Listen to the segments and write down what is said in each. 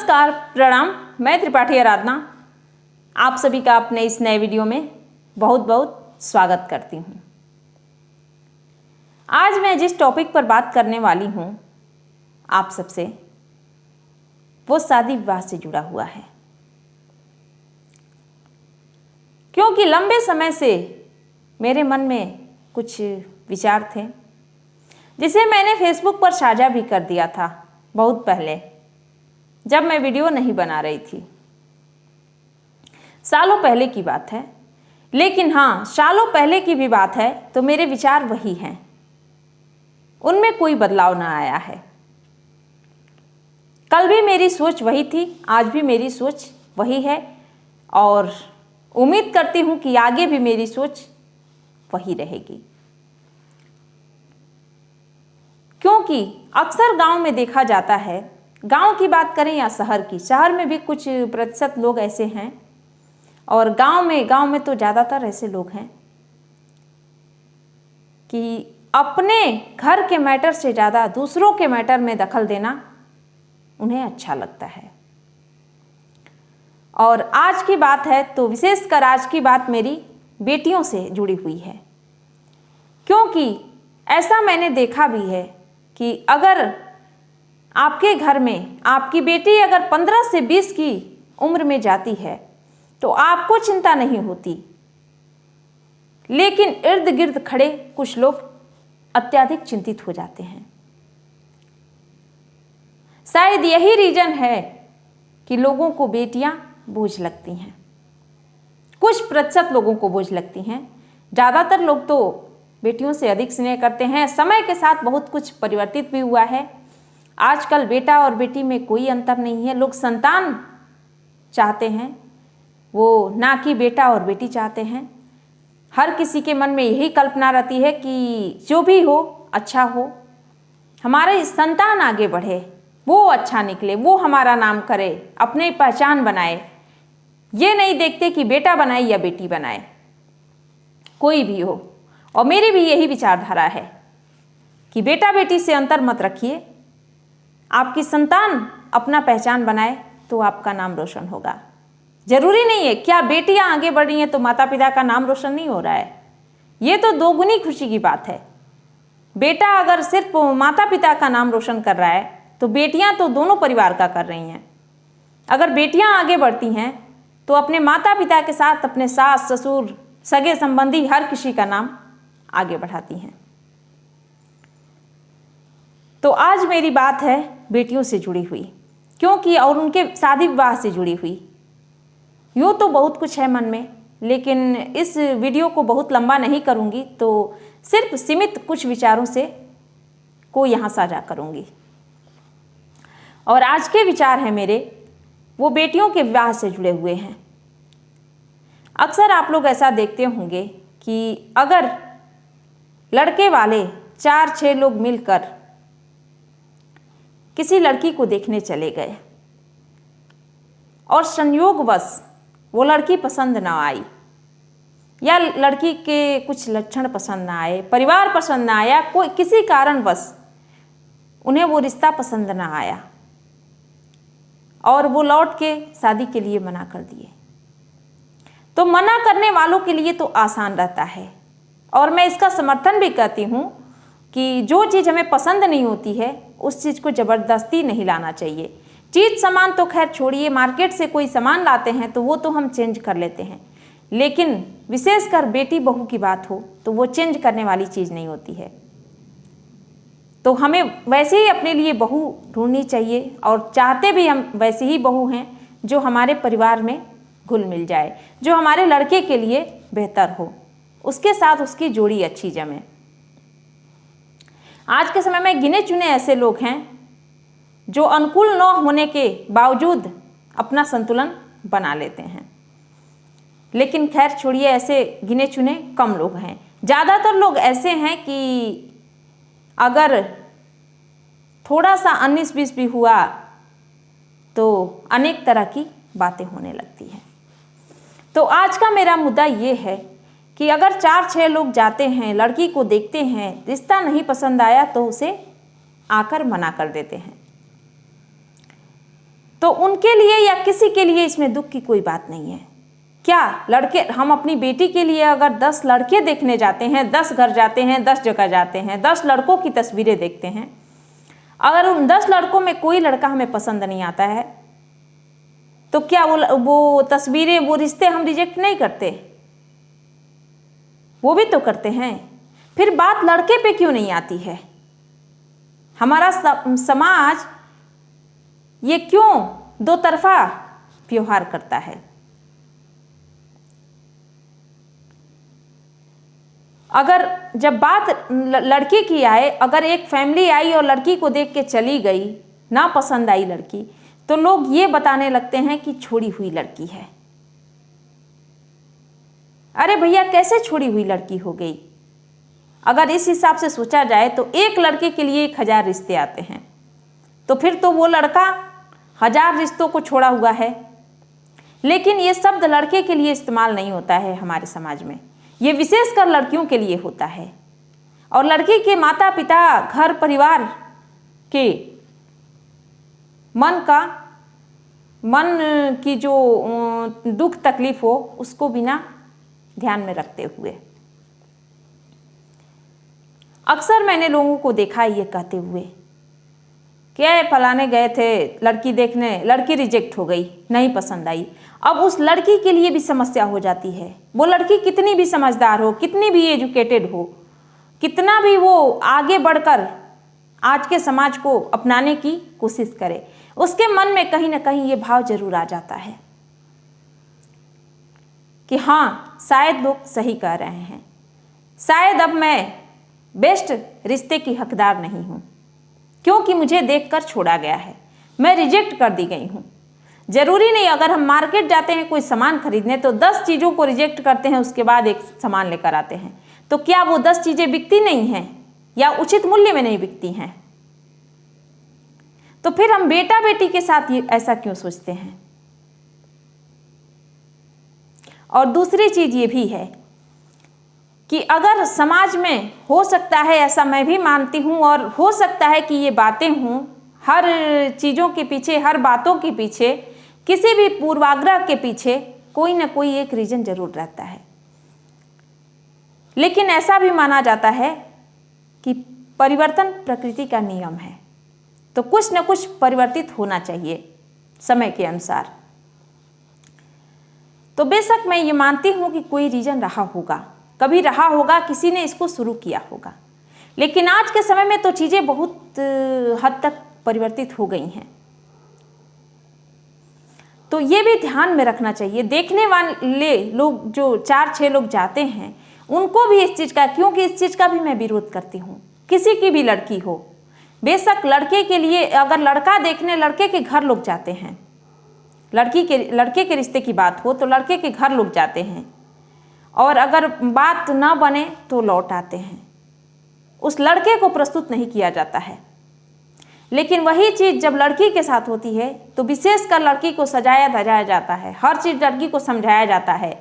नमस्कार, प्रणाम। मैं त्रिपाठी आराधना आप सभी का अपने इस नए वीडियो में बहुत बहुत स्वागत करती हूँ। आज मैं जिस टॉपिक पर बात करने वाली हूँ आप सबसे, वो शादी विवाह से जुड़ा हुआ है। क्योंकि लंबे समय से मेरे मन में कुछ विचार थे जिसे मैंने फेसबुक पर साझा भी कर दिया था बहुत पहले, जब मैं वीडियो नहीं बना रही थी। सालों पहले की बात है, लेकिन हाँ, सालों पहले की भी बात है तो मेरे विचार वही हैं, उनमें कोई बदलाव ना आया है। कल भी मेरी सोच वही थी, आज भी मेरी सोच वही है और उम्मीद करती हूँ कि आगे भी मेरी सोच वही रहेगी। क्योंकि अक्सर गांव में देखा जाता है, गांव की बात करें या शहर की, शहर में भी कुछ प्रतिशत लोग ऐसे हैं और गांव में तो ज़्यादातर ऐसे लोग हैं कि अपने घर के मैटर से ज़्यादा दूसरों के मैटर में दखल देना उन्हें अच्छा लगता है। और आज की बात है तो विशेषकर आज की बात मेरी बेटियों से जुड़ी हुई है। क्योंकि ऐसा मैंने देखा भी है कि अगर आपके घर में आपकी बेटी अगर 15 से 20 की उम्र में जाती है तो आपको चिंता नहीं होती, लेकिन इर्द गिर्द खड़े कुछ लोग अत्यधिक चिंतित हो जाते हैं। शायद यही रीजन है कि लोगों को बेटियां बोझ लगती हैं। कुछ प्रतिशत लोगों को बोझ लगती हैं, ज़्यादातर लोग तो बेटियों से अधिक स्नेह करते हैं। समय के साथ बहुत कुछ परिवर्तित भी हुआ है। आजकल बेटा और बेटी में कोई अंतर नहीं है। लोग संतान चाहते हैं, वो ना कि बेटा और बेटी चाहते हैं। हर किसी के मन में यही कल्पना रहती है कि जो भी हो अच्छा हो, हमारे संतान आगे बढ़े, वो अच्छा निकले, वो हमारा नाम करे, अपने पहचान बनाए। ये नहीं देखते कि बेटा बनाए या बेटी बनाए, कोई भी हो। और मेरी भी यही विचारधारा है कि बेटा बेटी से अंतर मत रखिए। आपकी संतान अपना पहचान बनाए तो आपका नाम रोशन होगा। जरूरी नहीं है क्या बेटियां आगे बढ़ रही हैं तो माता पिता का नाम रोशन नहीं हो रहा है। ये तो दोगुनी खुशी की बात है। बेटा अगर सिर्फ माता पिता का नाम रोशन कर रहा है तो बेटियां तो दोनों परिवार का कर रही हैं। अगर बेटियां आगे बढ़ती हैं तो अपने माता पिता के साथ अपने सास ससुर सगे संबंधी हर किसी का नाम आगे बढ़ाती हैं। तो आज मेरी बात है बेटियों से जुड़ी हुई, क्योंकि और उनके शादी विवाह से जुड़ी हुई। यूँ तो बहुत कुछ है मन में, लेकिन इस वीडियो को बहुत लंबा नहीं करूँगी, तो सिर्फ सीमित कुछ विचारों से को यहाँ साझा करूँगी। और आज के विचार हैं मेरे, वो बेटियों के विवाह से जुड़े हुए हैं। अक्सर आप लोग ऐसा देखते होंगे कि अगर लड़के वाले 4-6 लोग मिलकर किसी लड़की को देखने चले गए और संयोगवश वो लड़की पसंद ना आई या लड़की के कुछ लक्षण पसंद ना आए, परिवार पसंद ना आया, कोई किसी कारणवश उन्हें वो रिश्ता पसंद ना आया और वो लौट के शादी के लिए मना कर दिए, तो मना करने वालों के लिए तो आसान रहता है। और मैं इसका समर्थन भी करती हूँ कि जो चीज़ हमें पसंद नहीं होती है उस चीज़ को ज़बरदस्ती नहीं लाना चाहिए। चीज़ सामान तो खैर छोड़िए, मार्केट से कोई सामान लाते हैं तो वो तो हम चेंज कर लेते हैं, लेकिन विशेषकर बेटी बहू की बात हो तो वो चेंज करने वाली चीज़ नहीं होती है। तो हमें वैसे ही अपने लिए बहू ढूंढनी चाहिए और चाहते भी हम वैसे ही बहू हैं जो हमारे परिवार में घुल मिल जाए, जो हमारे लड़के के लिए बेहतर हो, उसके साथ उसकी जोड़ी अच्छी जमे। आज के समय में गिने चुने ऐसे लोग हैं जो अनुकूल न होने के बावजूद अपना संतुलन बना लेते हैं, लेकिन खैर छोड़िए, ऐसे गिने चुने कम लोग हैं। ज़्यादातर लोग ऐसे हैं कि अगर थोड़ा सा 19-20 भी हुआ तो अनेक तरह की बातें होने लगती हैं। तो आज का मेरा मुद्दा ये है कि अगर 4-6 लोग जाते हैं, लड़की को देखते हैं, रिश्ता नहीं पसंद आया तो उसे आकर मना कर देते हैं। तो उनके लिए या किसी के लिए इसमें दुख की कोई बात नहीं है। क्या लड़के, हम अपनी बेटी के लिए अगर 10 लड़के देखने जाते हैं, 10 घर जाते हैं, 10 जगह जाते हैं, 10 लड़कों की तस्वीरें देखते हैं, अगर उन 10 लड़कों में कोई लड़का हमें पसंद नहीं आता है तो क्या वो तस्वीरें, वो रिश्ते हम रिजेक्ट नहीं करते? वो भी तो करते हैं। फिर बात लड़के पे क्यों नहीं आती है? हमारा समाज ये क्यों दो तरफा व्यवहार करता है? अगर जब बात लड़की की आए, अगर एक फैमिली आई और लड़की को देख के चली गई, ना पसंद आई लड़की, तो लोग ये बताने लगते हैं कि छोड़ी हुई लड़की है। अरे भैया, कैसे छोड़ी हुई लड़की हो गई? अगर इस हिसाब से सोचा जाए तो एक लड़के के लिए 1000 रिश्ते आते हैं, तो फिर तो वो लड़का 1000 रिश्तों को छोड़ा हुआ है। लेकिन ये शब्द लड़के के लिए इस्तेमाल नहीं होता है हमारे समाज में, ये विशेषकर लड़कियों के लिए होता है। और लड़की के माता पिता, घर परिवार के मन की जो दुख तकलीफ हो उसको बिना ध्यान में रखते हुए, अक्सर मैंने लोगों को देखा ये कहते हुए, क्या फलाने गए थे लड़की देखने, लड़की रिजेक्ट हो गई, नहीं पसंद आई। अब उस लड़की के लिए भी समस्या हो जाती है। वो लड़की कितनी भी समझदार हो, कितनी भी एजुकेटेड हो, कितना भी वो आगे बढ़कर आज के समाज को अपनाने की कोशिश करे, उसके मन में कहीं ना कहीं ये भाव जरूर आ जाता है कि हाँ, शायद लोग सही कह रहे हैं, शायद अब मैं बेस्ट रिश्ते की हकदार नहीं हूँ, क्योंकि मुझे देखकर छोड़ा गया है, मैं रिजेक्ट कर दी गई हूँ। जरूरी नहीं, अगर हम मार्केट जाते हैं कोई सामान खरीदने तो 10 चीज़ों को रिजेक्ट करते हैं, उसके बाद एक सामान लेकर आते हैं, तो क्या वो 10 चीज़ें बिकती नहीं हैं या उचित मूल्य में नहीं बिकती हैं? तो फिर हम बेटा बेटी के साथ ये ऐसा क्यों सोचते हैं? और दूसरी चीज़ ये भी है कि अगर समाज में हो सकता है, ऐसा मैं भी मानती हूँ, और हो सकता है कि ये बातें हों, हर चीज़ों के पीछे, हर बातों के पीछे, किसी भी पूर्वाग्रह के पीछे कोई ना कोई एक रीजन जरूर रहता है। लेकिन ऐसा भी माना जाता है कि परिवर्तन प्रकृति का नियम है, तो कुछ न कुछ परिवर्तित होना चाहिए समय के अनुसार। तो बेशक मैं ये मानती हूँ कि कोई रीजन रहा होगा, कभी रहा होगा, किसी ने इसको शुरू किया होगा, लेकिन आज के समय में तो चीज़ें बहुत हद तक परिवर्तित हो गई हैं। तो ये भी ध्यान में रखना चाहिए। देखने वाले लोग जो 4-6 लोग जाते हैं, उनको भी इस चीज़ का, क्योंकि इस चीज़ का भी मैं विरोध करती हूँ, किसी की भी लड़की हो, बेशक लड़के के लिए, अगर लड़का देखने लड़के के घर लोग जाते हैं, लड़के के रिश्ते की बात हो तो लड़के के घर लोग जाते हैं, और अगर बात ना बने तो लौट आते हैं, उस लड़के को प्रस्तुत नहीं किया जाता है। लेकिन वही चीज़ जब लड़की के साथ होती है तो विशेषकर लड़की को सजाया धजाया जाता है, हर चीज़ लड़की को समझाया जाता है।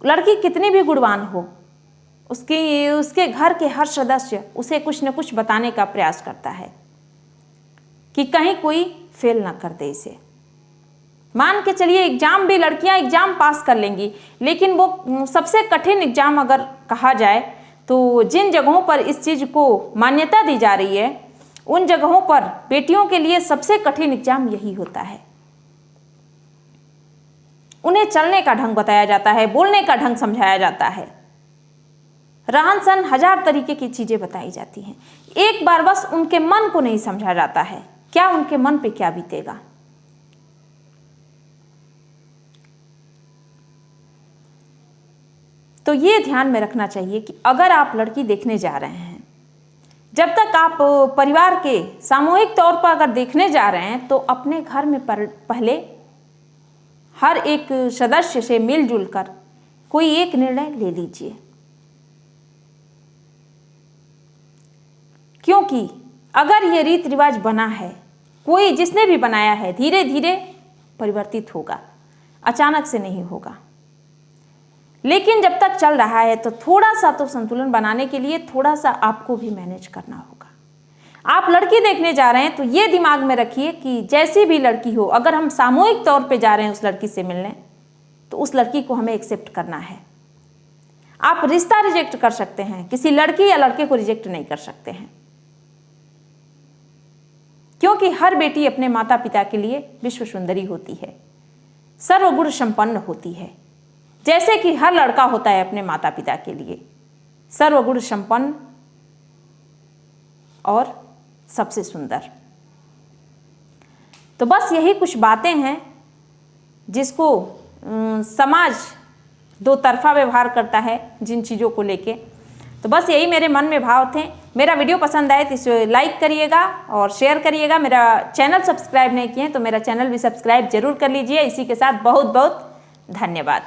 लड़की कितनी भी गुणवान हो, उसके घर के हर सदस्य उसे कुछ न कुछ बताने का प्रयास करता है कि कहीं कोई फेल ना कर दे इसे। मान के चलिए एग्जाम भी, लड़कियां एग्जाम पास कर लेंगी, लेकिन वो सबसे कठिन एग्जाम अगर कहा जाए तो जिन जगहों पर इस चीज़ को मान्यता दी जा रही है, उन जगहों पर बेटियों के लिए सबसे कठिन एग्जाम यही होता है। उन्हें चलने का ढंग बताया जाता है, बोलने का ढंग समझाया जाता है, रहन सहन 1000 तरीके की चीज़ें बताई जाती हैं। एक बार बस उनके मन को नहीं समझा जाता है, क्या उनके मन पे क्या बीतेगा। तो ये ध्यान में रखना चाहिए कि अगर आप लड़की देखने जा रहे हैं, जब तक आप परिवार के सामूहिक तौर पर अगर देखने जा रहे हैं, तो अपने घर में पहले हर एक सदस्य से मिलजुल कर कोई एक निर्णय ले लीजिए, क्योंकि अगर ये रीत रिवाज बना है, कोई जिसने भी बनाया है, धीरे धीरे परिवर्तित होगा, अचानक से नहीं होगा। लेकिन जब तक चल रहा है तो थोड़ा सा तो संतुलन बनाने के लिए थोड़ा सा आपको भी मैनेज करना होगा। आप लड़की देखने जा रहे हैं तो ये दिमाग में रखिए कि जैसी भी लड़की हो, अगर हम सामूहिक तौर पे जा रहे हैं उस लड़की से मिलने, तो उस लड़की को हमें एक्सेप्ट करना है। आप रिश्ता रिजेक्ट कर सकते हैं, किसी लड़की या लड़के को रिजेक्ट नहीं कर सकते हैं, क्योंकि हर बेटी अपने माता पिता के लिए विश्व सुंदरी होती है, सर्वगुण संपन्न होती है, जैसे कि हर लड़का होता है अपने माता पिता के लिए सर्वगुण संपन्न और सबसे सुंदर। तो बस यही कुछ बातें हैं जिसको समाज दो तरफा व्यवहार करता है जिन चीज़ों को लेके। तो बस यही मेरे मन में भाव थे। मेरा वीडियो पसंद आए तो इसे लाइक करिएगा और शेयर करिएगा। मेरा चैनल सब्सक्राइब नहीं किए तो मेरा चैनल भी सब्सक्राइब जरूर कर लीजिए। इसी के साथ बहुत बहुत धन्यवाद।